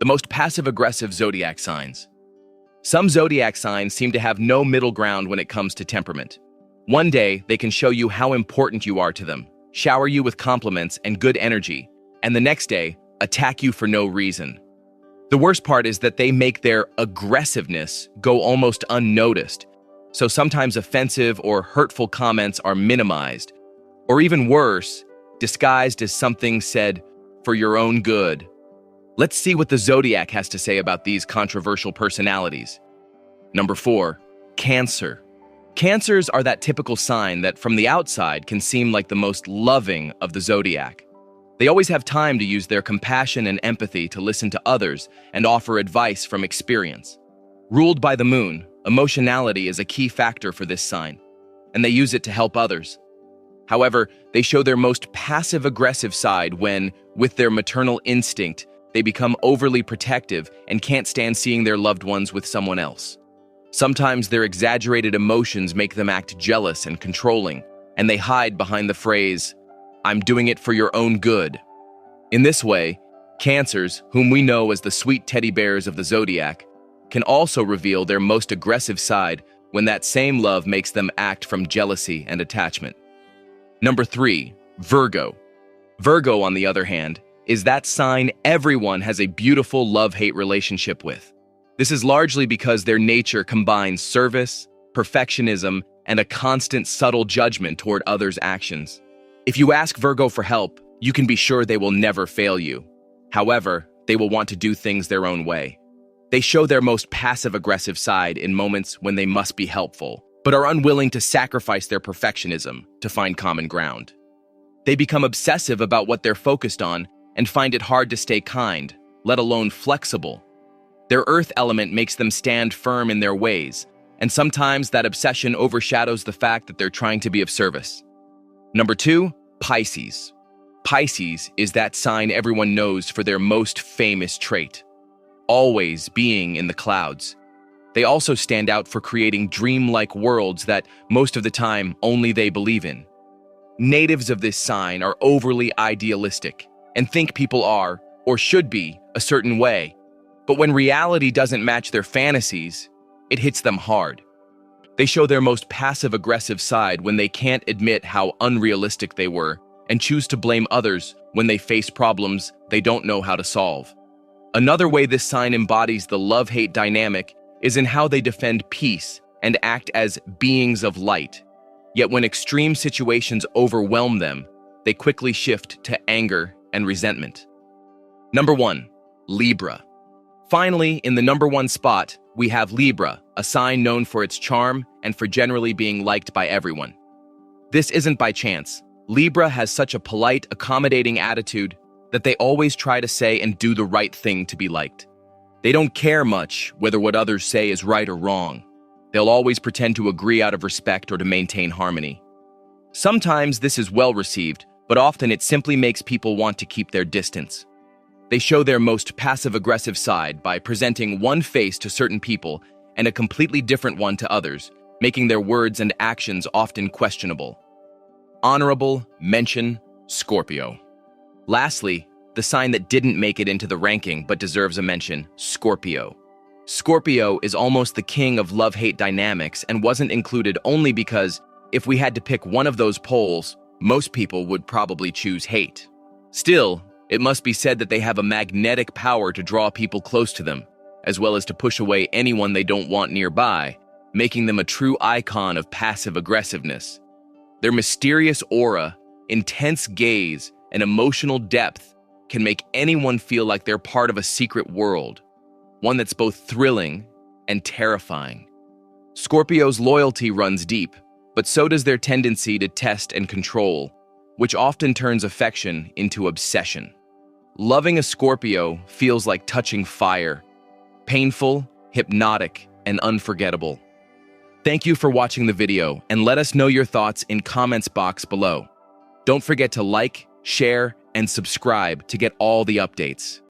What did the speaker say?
The most passive-aggressive zodiac signs. Some zodiac signs seem to have no middle ground when it comes to temperament. One day, they can show you how important you are to them, shower you with compliments and good energy, and the next day, attack you for no reason. The worst part is that they make their aggressiveness go almost unnoticed, so sometimes offensive or hurtful comments are minimized, or even worse, disguised as something said for your own good. Let's see what the Zodiac has to say about these controversial personalities. Number 4, Cancer. Cancers are that typical sign that from the outside can seem like the most loving of the Zodiac. They always have time to use their compassion and empathy to listen to others and offer advice from experience. Ruled by the moon, emotionality is a key factor for this sign, and they use it to help others. However, they show their most passive-aggressive side when, with their maternal instinct, they become overly protective and can't stand seeing their loved ones with someone else. Sometimes their exaggerated emotions make them act jealous and controlling, and they hide behind the phrase, "I'm doing it for your own good." In this way, Cancers, whom we know as the sweet teddy bears of the Zodiac, can also reveal their most aggressive side when that same love makes them act from jealousy and attachment. Number 3, Virgo. Virgo, on the other hand, is that sign everyone has a beautiful love-hate relationship with. This is largely because their nature combines service, perfectionism, and a constant subtle judgment toward others' actions. If you ask Virgo for help, you can be sure they will never fail you. However, they will want to do things their own way. They show their most passive-aggressive side in moments when they must be helpful, but are unwilling to sacrifice their perfectionism to find common ground. They become obsessive about what they're focused on and find it hard to stay kind, let alone flexible. Their earth element makes them stand firm in their ways, and sometimes that obsession overshadows the fact that they're trying to be of service. Number 2, Pisces. Pisces is that sign everyone knows for their most famous trait, always being in the clouds. They also stand out for creating dreamlike worlds that, most of the time, only they believe in. Natives of this sign are overly idealistic and think people are, or should be, a certain way. But when reality doesn't match their fantasies, it hits them hard. They show their most passive-aggressive side when they can't admit how unrealistic they were and choose to blame others when they face problems they don't know how to solve. Another way this sign embodies the love-hate dynamic is in how they defend peace and act as beings of light. Yet when extreme situations overwhelm them, they quickly shift to anger and resentment. Number 1, Libra. Finally, in the number 1 spot, we have Libra, a sign known for its charm and for generally being liked by everyone. This isn't by chance. Libra has such a polite, accommodating attitude that they always try to say and do the right thing to be liked. They don't care much whether what others say is right or wrong. They'll always pretend to agree out of respect or to maintain harmony. Sometimes this is well received, but often it simply makes people want to keep their distance. They show their most passive-aggressive side by presenting one face to certain people and a completely different one to others, making their words and actions often questionable. Honorable mention, Scorpio. Lastly, the sign that didn't make it into the ranking but deserves a mention, Scorpio. Scorpio is almost the king of love-hate dynamics and wasn't included only because if we had to pick one of those poles, most people would probably choose hate. Still, it must be said that they have a magnetic power to draw people close to them, as well as to push away anyone they don't want nearby, making them a true icon of passive aggressiveness. Their mysterious aura, intense gaze, and emotional depth can make anyone feel like they're part of a secret world, one that's both thrilling and terrifying. Scorpio's loyalty runs deep, but so does their tendency to test and control, which often turns affection into obsession. Loving a Scorpio feels like touching fire, painful, hypnotic, and unforgettable. Thank you for watching the video, and let us know your thoughts in comments box below. Don't forget to like, share, and subscribe to get all the updates.